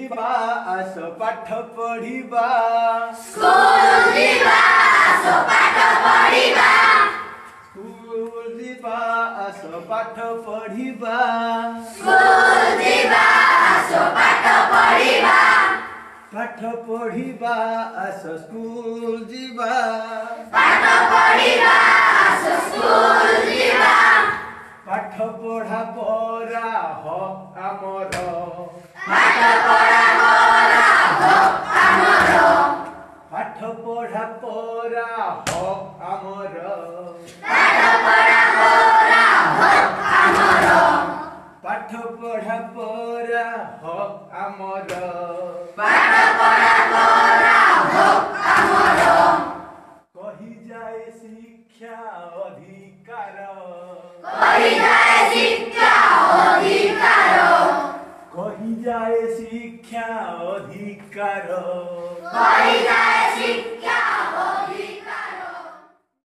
ଯିବା ଆସ ପାଠ ପଢିବା ସ୍କୁଲ ଯିବା ଆସ ପାଠ ପଢିବା ସ୍କୁଲ ଯିବା ଆସ ପାଠ ପଢିବା ସ୍କୁଲ ଯିବା ଆସ ପାଠ ପଢିବା ପାଠ ପଢିବା ଆସ ସ୍କୁଲ ଯିବା ପାଠ ପଢିବା ଆସ ସ୍କୁଲ ଯିବା ପାଠ ପଢା ପରା ହକ୍ ଆମର ପାଠ ପଢା ପରା ହକ୍ ଆମର ପାଠ ପଢା ପରା ହକ୍ ଆମର ପାଠ ପଢା ପରା ହକ୍ ଆମର ପାଠ ପଢା ପରା ହକ୍ ଆମର ପାଠ ପଢା ପରା ହକ୍ ଆମର କହିଯାଏ ଶିକ୍ଷା ଅଧିକାର କହିଯାଏ ଶିକ୍ଷା ଅଧିକାର କହିଯାଏ ଶିକ୍ଷା ଅଧିକାର କହିଯାଏ ଶିକ୍ଷା